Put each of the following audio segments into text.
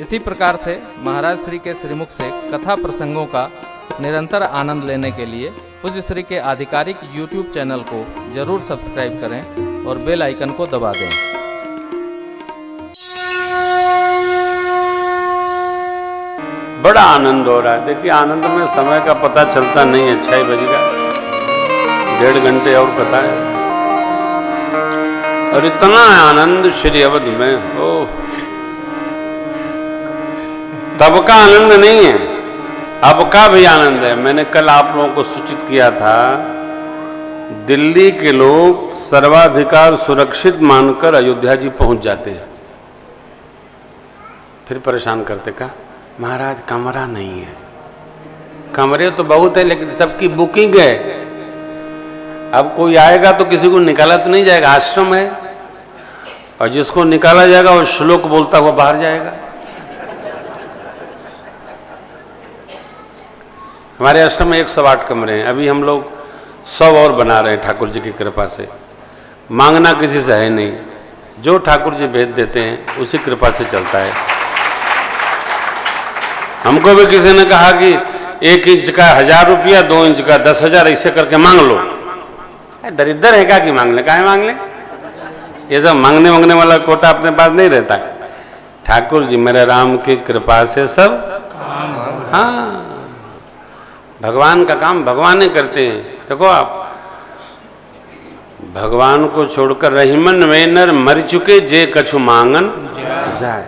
इसी प्रकार से महाराज श्री के श्रीमुख से कथा प्रसंगों का निरंतर आनंद लेने के लिए पूज्य श्री के आधिकारिक YouTube चैनल को जरूर सब्सक्राइब करें और बेल आइकन को दबा दें। बड़ा आनंद हो रहा है। देखिए, आनंद में समय का पता चलता नहीं है। 6 बज गया, 1.5 घंटे और कथा है और इतना आनंद श्री अवध में हो। तब का आनंद नहीं है, अब का भी आनंद है। मैंने कल आप लोगों को सूचित किया था, दिल्ली के लोग सर्वाधिकार सुरक्षित मानकर अयोध्या जी पहुंच जाते हैं, फिर परेशान करते का महाराज कमरा नहीं है। कमरे तो बहुत है लेकिन सबकी बुकिंग है। अब कोई आएगा तो किसी को निकाला तो नहीं जाएगा, आश्रम है, और जिसको निकाला जाएगा वो श्लोक बोलता हुआ बाहर जाएगा। हमारे आश्रम में 108 कमरे हैं। अभी हम लोग 100 और बना रहे हैं ठाकुर जी की कृपा से। मांगना किसी से है नहीं, जो ठाकुर जी भेज देते हैं उसी कृपा से चलता है। हमको भी किसी ने कहा कि 1 इंच का 1000 रुपया, 2 इंच का 10,000, ऐसे करके मांग लो। दरिद्र है क्या कि मांग ले? काहे मांग ले? ये सब मांगने वाला कोटा अपने पास नहीं रहता। ठाकुर जी मेरे राम की कृपा से सब, हाँ, भगवान का काम भगवान ही करते हैं। देखो आप, भगवान को छोड़कर रहीमन वेनर मर चुके जे कछु मांगन जाए,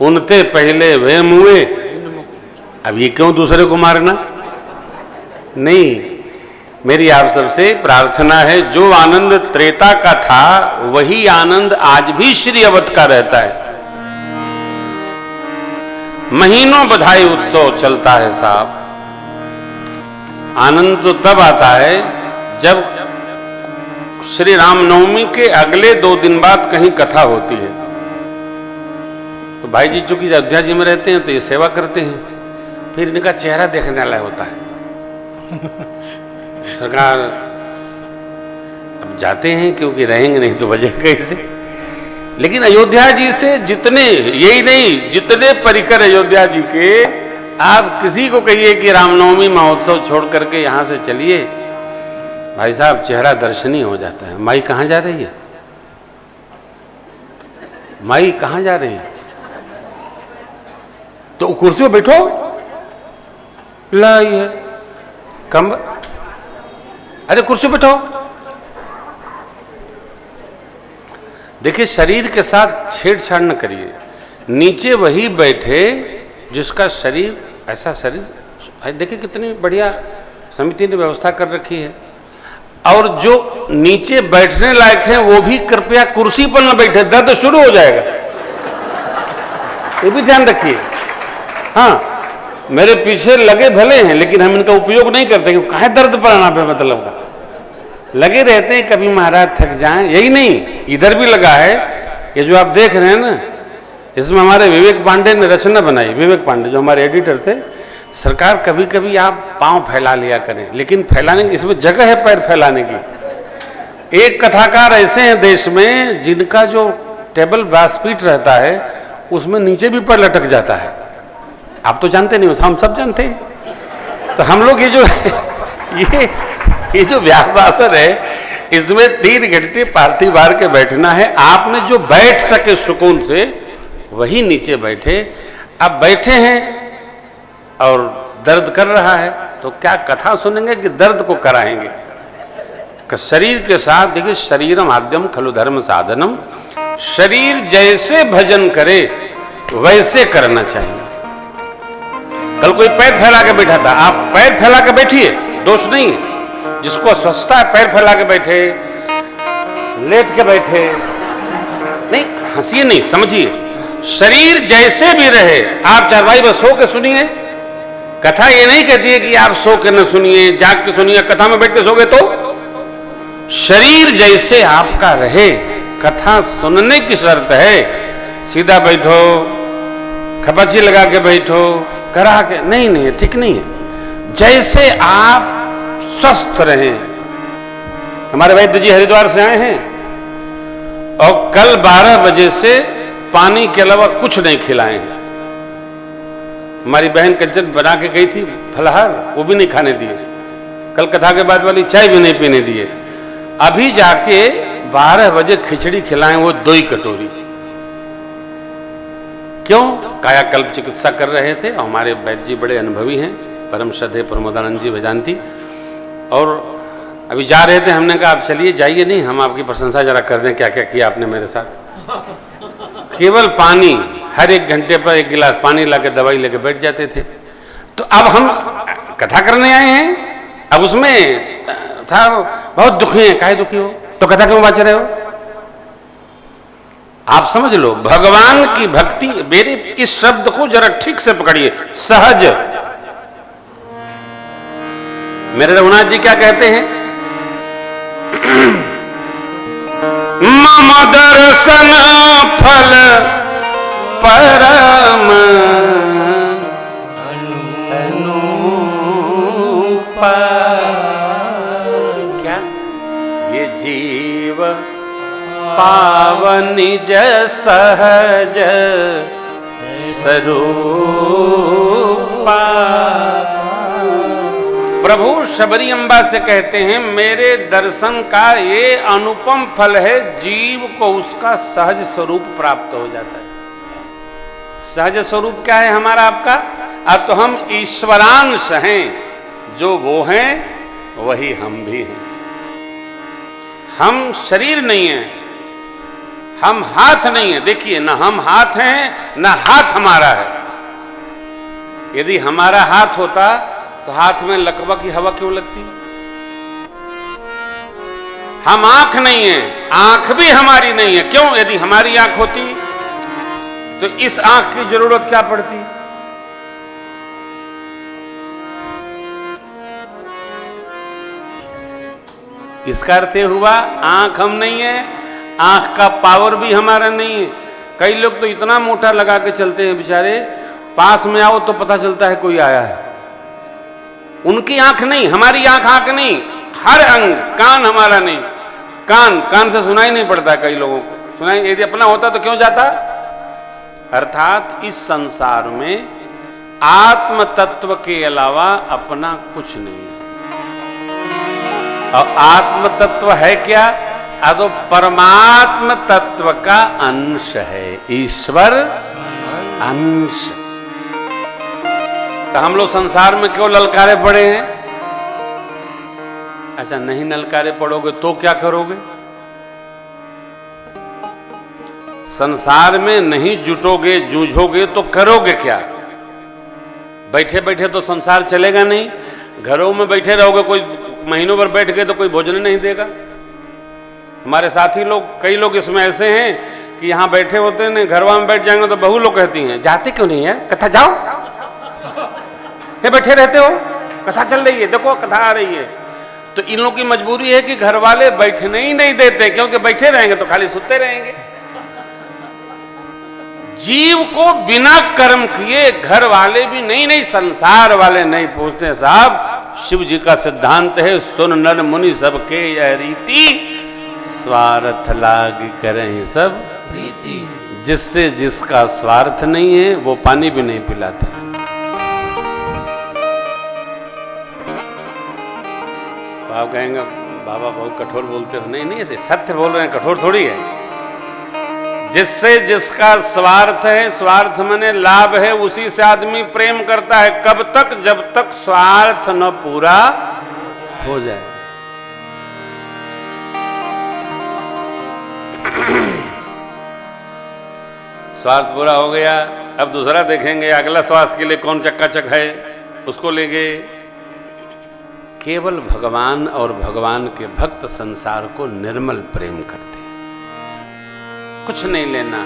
उनते पहले वे मुए। अब ये क्यों दूसरे को मारना? नहीं, मेरी आप सबसे प्रार्थना है, जो आनंद त्रेता का था वही आनंद आज भी श्री अवध का रहता है। महीनों बधाई उत्सव चलता है साहब। आनंद तो तब आता है जब श्री रामनवमी के अगले 2 दिन बाद कहीं कथा होती है। तो भाई जी चूंकि अयोध्या जी में रहते हैं तो ये सेवा करते हैं, फिर इनका चेहरा देखने वाला होता है। सरकार अब जाते हैं क्योंकि रहेंगे नहीं तो बजेगा कैसे। लेकिन अयोध्या जी से जितने, यही नहीं, जितने परिकर अयोध्या जी के, आप किसी को कहिए कि रामनवमी महोत्सव छोड़ करके यहां से चलिए, भाई साहब चेहरा दर्शनीय हो जाता है। माई कहां जा रही है? माई कहां जा रही है? तो कुर्सी पे बैठो, लाई है कम, अरे कुर्सी पे बैठो। देखिए, शरीर के साथ छेड़छाड़ न करिए। नीचे वही बैठे जिसका शरीर, ऐसा शरीर, देखिए कितनी बढ़िया समिति ने व्यवस्था कर रखी है। और जो नीचे बैठने लायक है वो भी कृपया कुर्सी पर न बैठे, दर्द शुरू हो जाएगा, ये भी ध्यान रखिए। हाँ, मेरे पीछे लगे भले हैं लेकिन हम इनका उपयोग नहीं करते, क्योंकि काहे दर्द पड़ना पे मतलब का लगे रहते हैं, कभी महाराज थक जाएं। यही नहीं, इधर भी लगा है, ये जो आप देख रहे हैं ना, इसमें हमारे विवेक पांडे ने रचना बनाई। विवेक पांडे जो हमारे एडिटर थे, सरकार कभी कभी आप पांव फैला लिया करें, लेकिन फैलाने की इसमें जगह है, पैर फैलाने की। एक कथाकार ऐसे हैं देश में जिनका जो टेबल व्यासपीठ रहता है उसमें नीचे भी पैर लटक जाता है। आप तो जानते नहीं, हम सब जानते हैं। तो हम लोग ये जो व्यासासन है, इसमें 3 घंटे पार्थिव भार के बैठना है। आपने जो बैठ सके सुकून से वही नीचे बैठे। अब बैठे हैं और दर्द कर रहा है तो क्या कथा सुनेंगे कि दर्द को कराएंगे? कि शरीर के साथ, देखिए, शरीरम आद्यम खलु धर्म साधनम, शरीर जैसे भजन करे वैसे करना चाहिए। कल कोई पैर फैला के बैठा था, आप पैर फैला के बैठिए, दोष नहीं है। जिसको अस्वस्थता है पैर फैला के बैठे, लेट के बैठे, नहीं हंसिए, नहीं, समझिए। शरीर जैसे भी रहे, आप चारपाई पर सो के सुनिए। कथा ये नहीं कहती है कि आप सो के न सुनिए, जाग के सुनिए। कथा में बैठ के सोगे तो शरीर जैसे आपका रहे, कथा सुनने की शर्त है। सीधा बैठो, खपाची लगा के बैठो, करा के नहीं, ठीक नहीं है। जैसे आप स्वस्थ रहें। हमारे वैद्य जी हरिद्वार से आए हैं और कल 12 बजे से पानी के अलावा कुछ नहीं खिलाए हैं। हमारी बहन कंचन बना के गई थी फलाहार, वो भी नहीं खाने दिए। कल कथा के बाद वाली चाय भी नहीं पीने दिए। अभी जाके 12 बजे खिचड़ी खिलाएं, वो 2 कटोरी। क्यों? कायाकल्प चिकित्सा कर रहे थे और हमारे वैद्य जी बड़े अनुभवी हैं, परम श्रद्धेय प्रमोदानंद जी भजानती, और अभी जा रहे थे। हमने कहा आप चलिए, जाइए नहीं, हम आपकी प्रशंसा जरा कर दें क्या क्या किया आपने मेरे साथ। केवल पानी, हर 1 घंटे पर 1 गिलास पानी लाके दवाई लेके बैठ जाते थे। तो अब हम कथा करने आए हैं, अब उसमें था बहुत दुखी है। काहे दुखी हो? तो कथा क्यों बाँच रहे हो? आप समझ लो, भगवान की भक्ति, मेरे इस शब्द को जरा ठीक से पकड़िए, सहज। मेरे रघुनाथ जी क्या कहते हैं? मम दर्शन फल परम अनुपा। क्या ये जीव पावन निज सहज स्वरूपा। प्रभु शबरी अम्बा से कहते हैं, मेरे दर्शन का ये अनुपम फल है, जीव को उसका सहज स्वरूप प्राप्त हो जाता है। सहज स्वरूप क्या है हमारा आपका? अब तो हम ईश्वरांश हैं, जो वो हैं वही हम भी हैं। हम शरीर नहीं है, हम हाथ नहीं है। देखिए, ना हम हाथ हैं ना हाथ हमारा है। यदि हमारा हाथ होता तो हाथ में लकवा की हवा क्यों लगती? हम आंख नहीं है, आंख भी हमारी नहीं है। क्यों? यदि हमारी आंख होती तो इस आंख की जरूरत क्या पड़ती? इसका अर्थ हुआ आंख हम नहीं है, आंख का पावर भी हमारा नहीं है। कई लोग तो इतना मोटा लगा के चलते हैं बेचारे, पास में आओ तो पता चलता है कोई आया है। उनकी आंख नहीं, हमारी आंख नहीं। हर अंग, कान हमारा नहीं, कान से सुनाई नहीं पड़ता कई लोगों को। सुनाई यदि अपना होता तो क्यों जाता? अर्थात इस संसार में आत्म तत्व के अलावा अपना कुछ नहीं है। और आत्म तत्व है क्या? तो परमात्म तत्व का अंश है, ईश्वर अंश। तो हम लोग संसार में क्यों ललकारे पड़े हैं? अच्छा, नहीं ललकारे पड़ोगे तो क्या करोगे? संसार में नहीं जुटोगे, जूझोगे तो करोगे क्या? बैठे बैठे तो संसार चलेगा नहीं। घरों में बैठे रहोगे, कोई महीनों भर बैठ गए तो कोई भोजन नहीं देगा। हमारे साथी लोग, कई लोग इसमें ऐसे हैं कि यहाँ बैठे होते हैं, घरवा में बैठ जाएंगे तो बहू लोग कहती हैं, जाते क्यों नहीं है कथा? जाओ, ये बैठे रहते हो, कथा चल रही है, देखो कथा आ रही है। तो इन लोगों की मजबूरी है कि घर वाले बैठने ही नहीं देते, क्योंकि बैठे रहेंगे तो खाली सुते रहेंगे। जीव को बिना कर्म किए घर वाले भी नहीं, संसार वाले नहीं पूछते। साहब, शिव जी का सिद्धांत है, सुन नर मुनि सबके यह रीति, स्वार्थ लाग करें सब प्रीति। जिससे जिसका स्वार्थ नहीं है वो पानी भी नहीं पिलाता। तो आप कहेंगे बाबा बहुत कठोर बोलते हो। नहीं, ऐसे सत्य बोल रहे हैं, कठोर थोड़ी है। जिससे जिसका स्वार्थ है, स्वार्थ माने लाभ है, उसी से आदमी प्रेम करता है। कब तक? जब तक स्वार्थ न पूरा हो जाए। स्वार्थ पूरा हो गया, अब दूसरा देखेंगे, अगला स्वार्थ के लिए कौन चक्काचक है, उसको लेंगे। केवल भगवान और भगवान के भक्त संसार को निर्मल प्रेम करते हैं, कुछ नहीं लेना।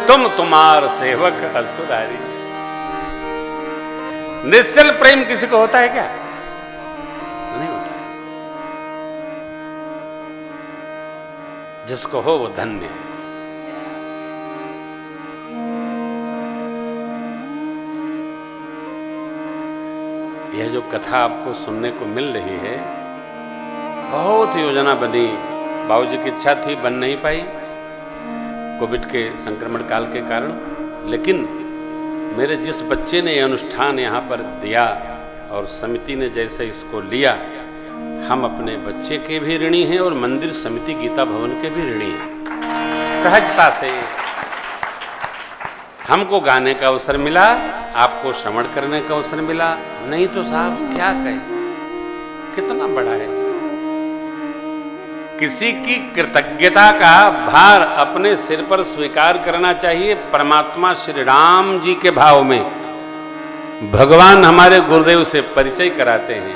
तुम तुम्हार सेवक असुरारी। निश्चल प्रेम किसी को होता है क्या? नहीं होता है। जिसको हो वो धन्य है। यह जो कथा आपको सुनने को मिल रही है, बहुत योजना बनी। बाबूजी की इच्छा थी, बन नहीं पाई कोविड के संक्रमण काल के कारण, लेकिन मेरे जिस बच्चे ने ये अनुष्ठान यहाँ पर दिया और समिति ने जैसे इसको लिया, हम अपने बच्चे के भी ऋणी हैं और मंदिर समिति गीता भवन के भी ऋणी हैं। सहजता से हमको गाने का अवसर मिला, आपको श्रवण करने का अवसर मिला, नहीं तो साहब क्या कहें, कितना बड़ा है। किसी की कृतज्ञता का भार अपने सिर पर स्वीकार करना चाहिए। परमात्मा श्री राम जी के भाव में भगवान हमारे गुरुदेव से परिचय कराते हैं।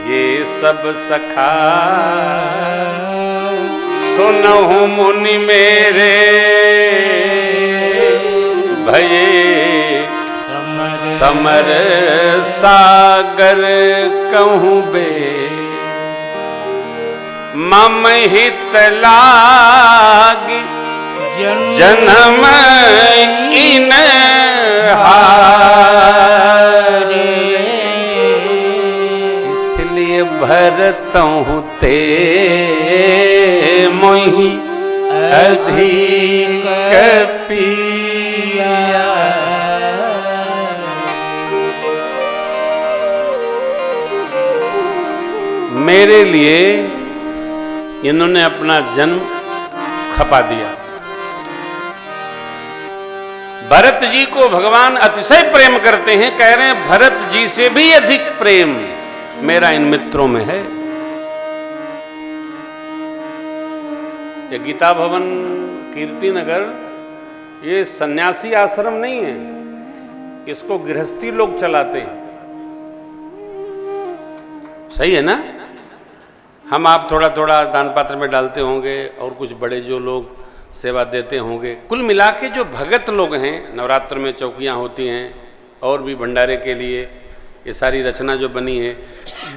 ये सब सखा सुनहु मुनि मेरे, भये समर सागर कहूँ बे, मम हित लागी जन्म इन हारे, इसलिए भरतहूँ ते मोहि अधिक पिया। मेरे लिए इन्होंने अपना जन्म खपा दिया। भरत जी को भगवान अतिशय प्रेम करते हैं, कह रहे हैं भरत जी से भी अधिक प्रेम मेरा इन मित्रों में है। ये गीता भवन कीर्ति नगर ये सन्यासी आश्रम नहीं है, इसको गृहस्थी लोग चलाते हैं। सही है ना? हम आप थोड़ा थोड़ा दान पात्र में डालते होंगे और कुछ बड़े जो लोग सेवा देते होंगे। कुल मिला के जो भगत लोग हैं, नवरात्र में चौकियां होती हैं और भी भंडारे के लिए ये सारी रचना जो बनी है,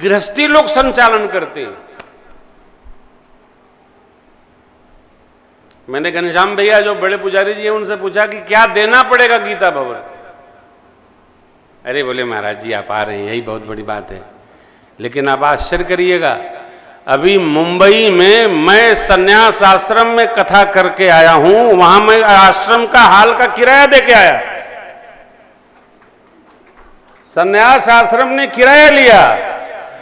गृहस्थी लोग संचालन करते हैं। मैंने घनश्याम भैया जो बड़े पुजारी जी हैं उनसे पूछा कि क्या देना पड़ेगा गीता भवन। अरे बोले महाराज जी आप आ रहे हैं यही बहुत बड़ी बात है। लेकिन आप आश्चर्य करिएगा, अभी मुंबई में मैं सन्यास आश्रम में कथा करके आया हूं, वहां मैं आश्रम का हाल का किराया दे के आया। सन्यास आश्रम ने किराया लिया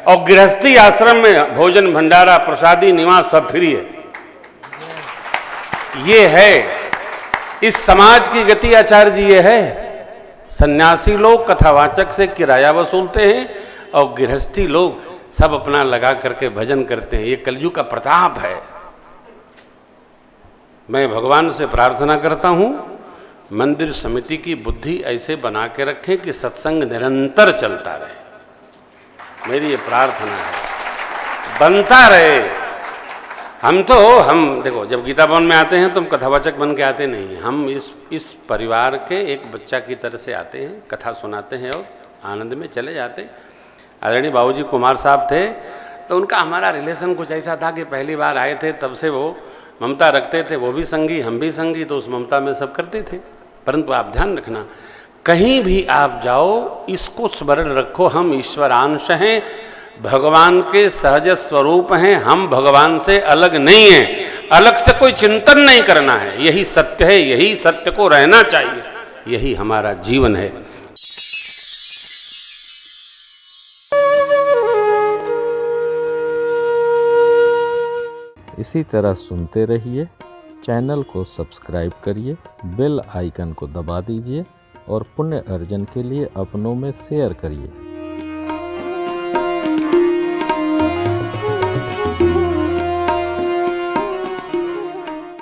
और गृहस्थी आश्रम में भोजन भंडारा प्रसादी निवास सब फ्री है। ये है इस समाज की गति आचार्य जी। ये है सन्यासी लोग कथावाचक से किराया वसूलते हैं और गृहस्थी लोग सब अपना लगा करके भजन करते हैं। ये कलयुग का प्रताप है। मैं भगवान से प्रार्थना करता हूं मंदिर समिति की बुद्धि ऐसे बना के रखें कि सत्संग निरंतर चलता रहे। मेरी ये प्रार्थना है, बनता रहे। हम देखो जब गीता भवन में आते हैं तो हम कथावाचक बन के आते नहीं। हम इस परिवार के एक बच्चा की तरह से आते हैं, कथा सुनाते हैं और आनंद में चले जाते हैं। आदरणीय बाबूजी कुमार साहब थे तो उनका हमारा रिलेशन कुछ ऐसा था कि पहली बार आए थे तब से वो ममता रखते थे। वो भी संगी हम भी संगी, तो उस ममता में सब करते थे। परंतु आप ध्यान रखना, कहीं भी आप जाओ इसको स्मरण रखो, हम ईश्वरांश हैं, भगवान के सहज स्वरूप हैं। हम भगवान से अलग नहीं हैं, अलग से कोई चिंतन नहीं करना है। यही सत्य है, यही सत्य को रहना चाहिए, यही हमारा जीवन है। इसी तरह सुनते रहिए, चैनल को सब्सक्राइब करिए, बेल आइकन को दबा दीजिए और पुण्य अर्जन के लिए अपनों में शेयर करिए।